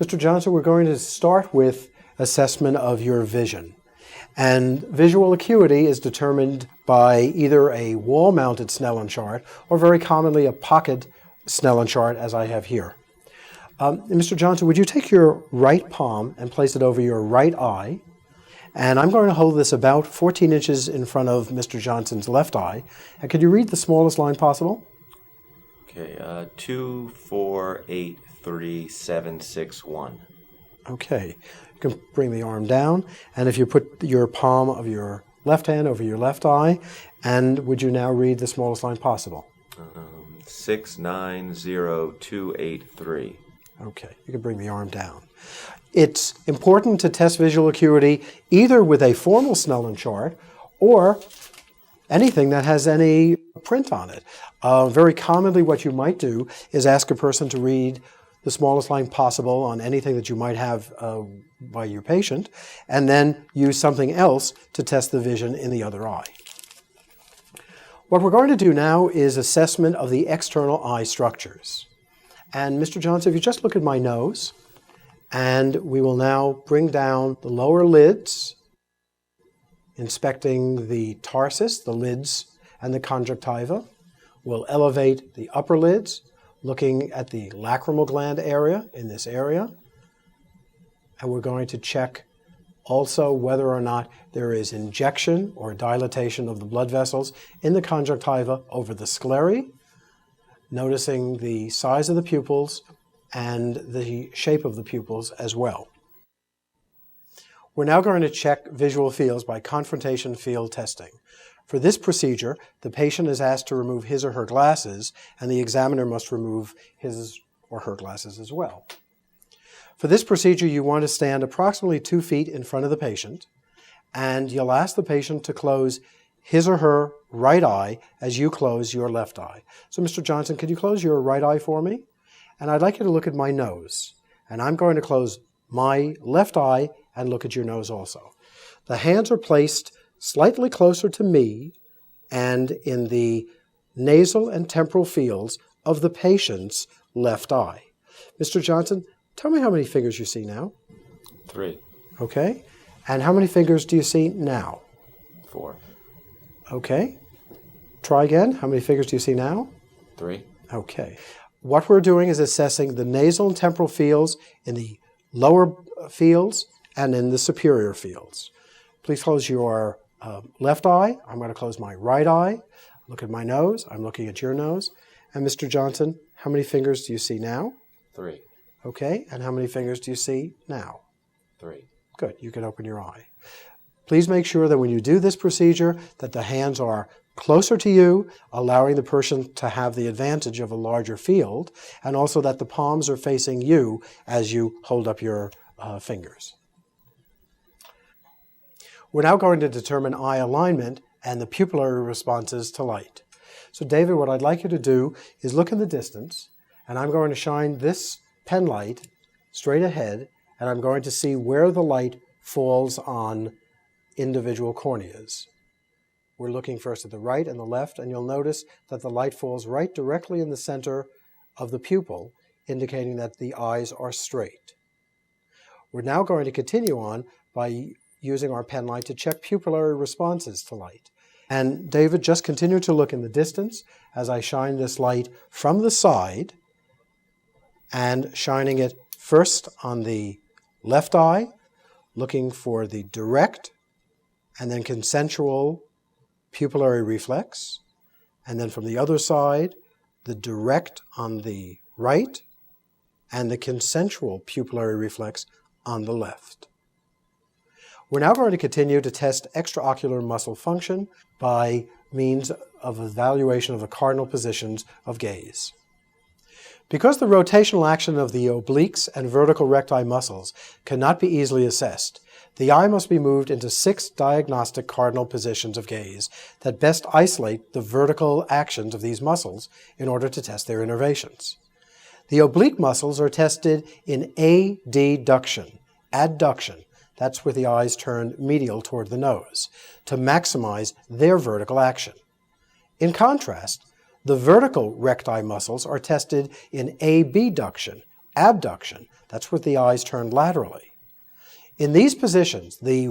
Mr. Johnson, we're going to start with assessment of your vision. And visual acuity is determined by either a wall-mounted Snellen chart or very commonly a pocket Snellen chart, as I have here. Mr. Johnson, would you take your right palm and place it over your right eye? And I'm going to hold this about 14 inches in front of Mr. Johnson's left eye. And could you read the smallest line possible? Okay, 2, 4, 8, 3, 7, 6, 1. Okay, you can bring the arm down, and if you put your palm of your left hand over your left eye, and would you now read the smallest line possible? 6, 9, 0, 2, 8, 3. Okay, you can bring the arm down. It's important to test visual acuity either with a formal Snellen chart or anything that has any print on it. Very commonly what you might do is ask a person to read the smallest line possible on anything that you might have by your patient, and then use something else to test the vision in the other eye. What we're going to do now is assessment of the external eye structures. And Mr. Johnson, if you just look at my nose, and we will now bring down the lower lids, inspecting the tarsus, the lids, and the conjunctiva. We'll elevate the upper lids, looking at the lacrimal gland area in this area. And we're going to check also whether or not there is injection or dilatation of the blood vessels in the conjunctiva over the sclerae, noticing the size of the pupils and the shape of the pupils as well. We're now going to check visual fields by confrontation field testing. For this procedure, the patient is asked to remove his or her glasses, and the examiner must remove his or her glasses as well. For this procedure, you want to stand approximately 2 feet in front of the patient, and you'll ask the patient to close his or her right eye as you close your left eye. So, Mr. Johnson, could you close your right eye for me? And I'd like you to look at my nose. And I'm going to close my left eye and look at your nose also. The hands are placed slightly closer to me and in the nasal and temporal fields of the patient's left eye. Mr. Johnson, tell me how many fingers you see now. 3. Okay. And how many fingers do you see now? 4. Okay. Try again. How many fingers do you see now? 3. Okay. What we're doing is assessing the nasal and temporal fields in the lower fields and in the superior fields. Please close your left eye. I'm going to close my right eye. Look at my nose. I'm looking at your nose. And Mr. Johnson, how many fingers do you see now? 3. Okay. And how many fingers do you see now? 3. Good. You can open your eye. Please make sure that when you do this procedure that the hands are closer to you, allowing the person to have the advantage of a larger field, and also that the palms are facing you as you hold up your fingers. We're now going to determine eye alignment and the pupillary responses to light. So David, what I'd like you to do is look in the distance, and I'm going to shine this pen light straight ahead, and I'm going to see where the light falls on individual corneas. We're looking first at the right and the left, and you'll notice that the light falls right directly in the center of the pupil, indicating that the eyes are straight. We're now going to continue on by using our pen light to check pupillary responses to light. And David, just continue to look in the distance as I shine this light from the side and shining it first on the left eye, looking for the direct and then consensual pupillary reflex, and then from the other side, the direct on the right and the consensual pupillary reflex on the left. We're now going to continue to test extraocular muscle function by means of evaluation of the cardinal positions of gaze. Because the rotational action of the obliques and vertical recti muscles cannot be easily assessed, the eye must be moved into 6 diagnostic cardinal positions of gaze that best isolate the vertical actions of these muscles in order to test their innervations. The oblique muscles are tested in adduction, that's with the eyes turned medial toward the nose, to maximize their vertical action. In contrast, the vertical recti muscles are tested in abduction, abduction. That's with the eyes turned laterally. In these positions, the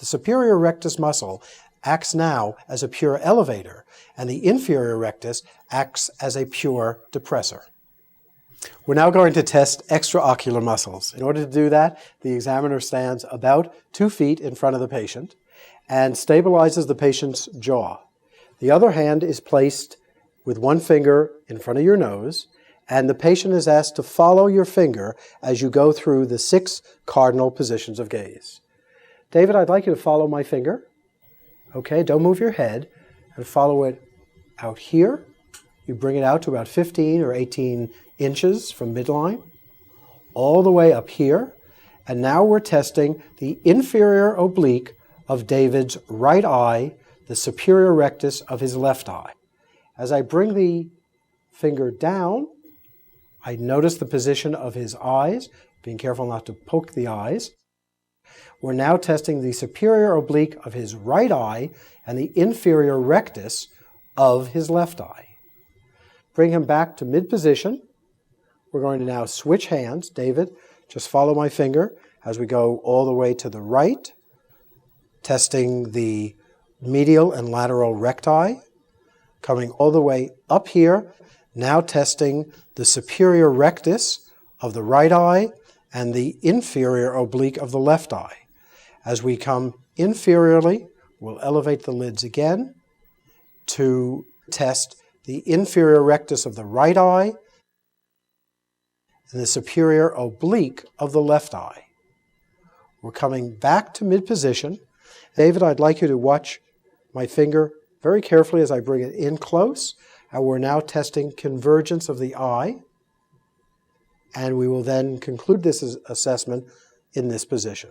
superior rectus muscle acts now as a pure elevator, and the inferior rectus acts as a pure depressor. We're now going to test extraocular muscles. In order to do that, the examiner stands about 2 feet in front of the patient and stabilizes the patient's jaw. The other hand is placed with one finger in front of your nose, and the patient is asked to follow your finger as you go through the 6 cardinal positions of gaze. David, I'd like you to follow my finger. Okay, don't move your head, and follow it out here. You bring it out to about 15 or 18 inches from midline, all the way up here. And now we're testing the inferior oblique of David's right eye, the superior rectus of his left eye. As I bring the finger down, I notice the position of his eyes, being careful not to poke the eyes. We're now testing the superior oblique of his right eye and the inferior rectus of his left eye. Bring him back to mid-position. We're going to now switch hands. David, just follow my finger as we go all the way to the right, testing the medial and lateral recti, coming all the way up here, now testing the superior rectus of the right eye and the inferior oblique of the left eye. As we come inferiorly, we'll elevate the lids again to test the inferior rectus of the right eye and the superior oblique of the left eye. We're coming back to mid-position. David, I'd like you to watch my finger very carefully as I bring it in close. And we're now testing convergence of the eye. And we will then conclude this assessment in this position.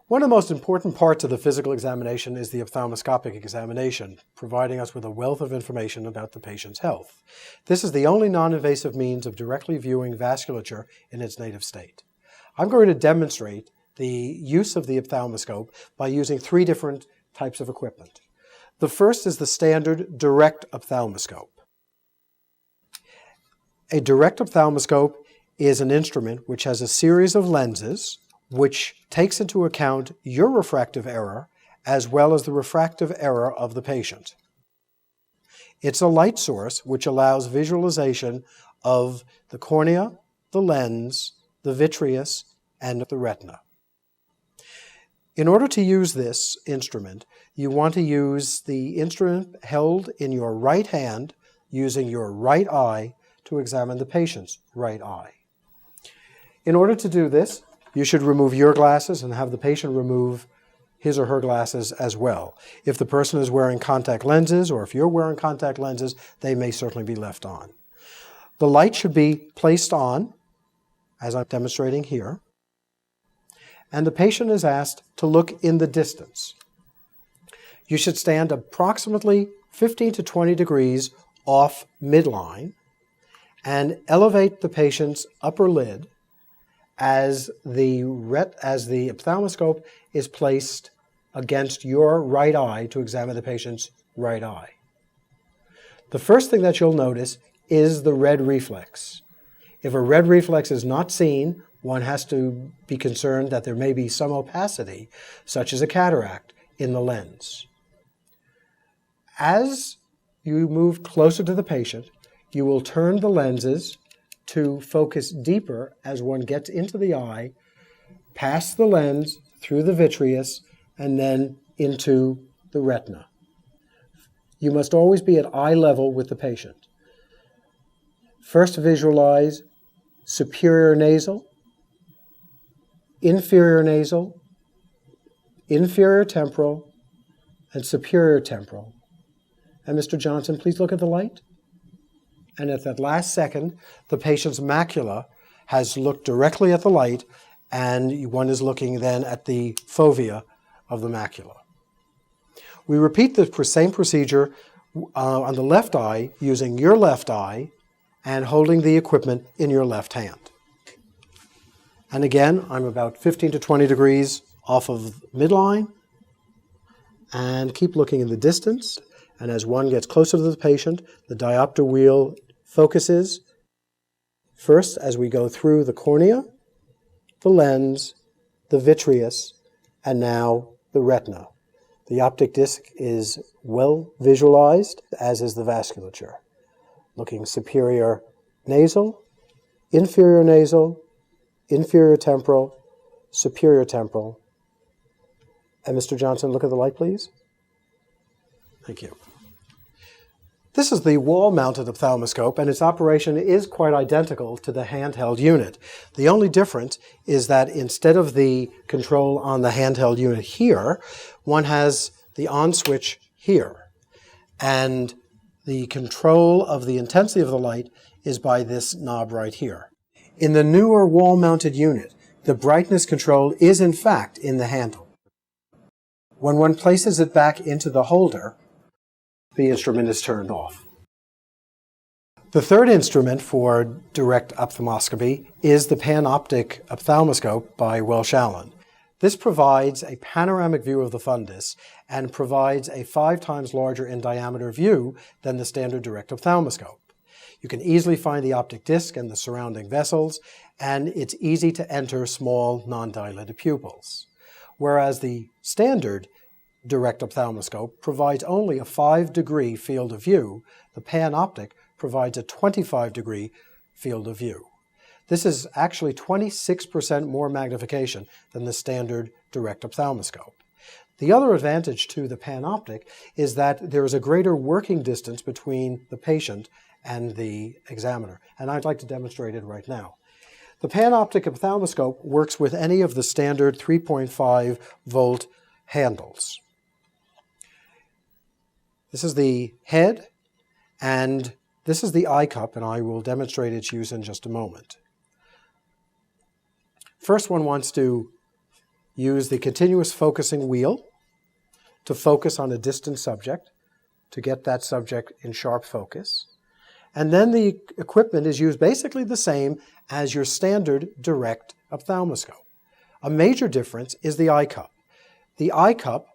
One of the most important parts of the physical examination is the ophthalmoscopic examination, providing us with a wealth of information about the patient's health. This is the only non-invasive means of directly viewing vasculature in its native state. I'm going to demonstrate the use of the ophthalmoscope by using 3 different types of equipment. The first is the standard direct ophthalmoscope. A direct ophthalmoscope is an instrument which has a series of lenses which takes into account your refractive error as well as the refractive error of the patient. It's a light source which allows visualization of the cornea, the lens, the vitreous, and the retina. In order to use this instrument, you want to use the instrument held in your right hand using your right eye to examine the patient's right eye. In order to do this, you should remove your glasses and have the patient remove his or her glasses as well. If the person is wearing contact lenses, or if you're wearing contact lenses, they may certainly be left on. The light should be placed on, as I'm demonstrating here, and the patient is asked to look in the distance. You should stand approximately 15 to 20 degrees off midline and elevate the patient's upper lid as the ophthalmoscope is placed against your right eye to examine the patient's right eye. The first thing that you'll notice is the red reflex. If a red reflex is not seen, one has to be concerned that there may be some opacity, such as a cataract, in the lens. As you move closer to the patient, you will turn the lenses to focus deeper as one gets into the eye, past the lens, through the vitreous, and then into the retina. You must always be at eye level with the patient. First visualize superior nasal, inferior nasal, inferior temporal, and superior temporal. And Mr. Johnson, please look at the light. And at that last second, the patient's macula has looked directly at the light, and one is looking then at the fovea of the macula. We repeat the same procedure on the left eye using your left eye and holding the equipment in your left hand. And again, I'm about 15 to 20 degrees off of midline, and keep looking in the distance. And as one gets closer to the patient, the diopter wheel focuses First, as we go through the cornea, the lens, the vitreous, and now the retina. The optic disc is well visualized, as is the vasculature. Looking superior nasal, inferior temporal, superior temporal. And Mr. Johnson, look at the light, please. Thank you. This is the wall-mounted ophthalmoscope, and its operation is quite identical to the handheld unit. The only difference is that instead of the control on the handheld unit here, one has the on switch here. And the control of the intensity of the light is by this knob right here. In the newer wall-mounted unit, the brightness control is in fact in the handle. When one places it back into the holder, the instrument is turned off. The third instrument for direct ophthalmoscopy is the panoptic ophthalmoscope by Welsh Allyn. This provides a panoramic view of the fundus and provides a 5 times larger in diameter view than the standard direct ophthalmoscope. You can easily find the optic disc and the surrounding vessels, and it's easy to enter small non-dilated pupils. Whereas the standard direct ophthalmoscope provides only a 5-degree field of view, the panoptic provides a 25-degree field of view. This is actually 26% more magnification than the standard direct ophthalmoscope. The other advantage to the panoptic is that there is a greater working distance between the patient and the examiner, and I'd like to demonstrate it right now. The panoptic ophthalmoscope works with any of the standard 3.5 volt handles. This is the head, and this is the eye cup, and I will demonstrate its use in just a moment. First, one wants to use the continuous focusing wheel to focus on a distant subject, to get that subject in sharp focus. And then the equipment is used basically the same as your standard direct ophthalmoscope. A major difference is the eye cup. The eye cup,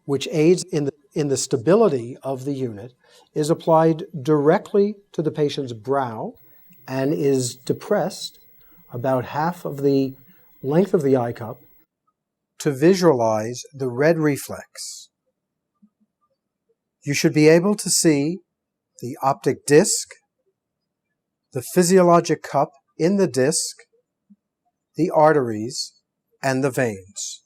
which aids in the stability of the unit, is applied directly to the patient's brow and is depressed about half of the length of the eye cup to visualize the red reflex. You should be able to see the optic disc, the physiologic cup in the disc, the arteries, and the veins.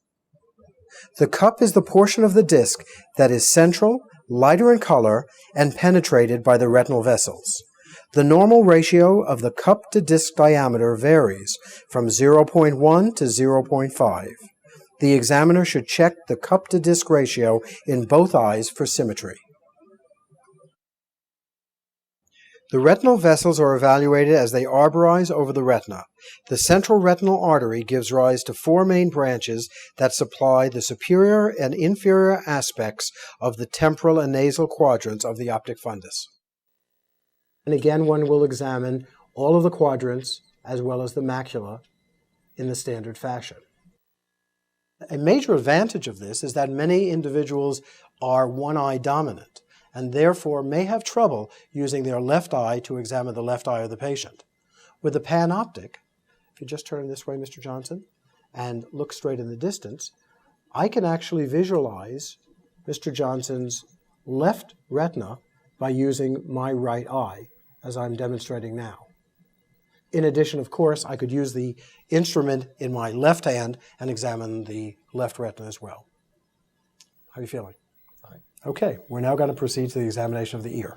The cup is the portion of the disc that is central, lighter in color, and penetrated by the retinal vessels. The normal ratio of the cup to disc diameter varies from 0.1 to 0.5. The examiner should check the cup to disc ratio in both eyes for symmetry. The retinal vessels are evaluated as they arborize over the retina. The central retinal artery gives rise to 4 main branches that supply the superior and inferior aspects of the temporal and nasal quadrants of the optic fundus. And again, one will examine all of the quadrants as well as the macula in the standard fashion. A major advantage of this is that many individuals are one-eye dominant, and therefore may have trouble using their left eye to examine the left eye of the patient. With the panoptic, if you just turn this way, Mr. Johnson, and look straight in the distance, I can actually visualize Mr. Johnson's left retina by using my right eye, as I'm demonstrating now. In addition, of course, I could use the instrument in my left hand and examine the left retina as well. How are you feeling? Okay, we're now going to proceed to the examination of the ear.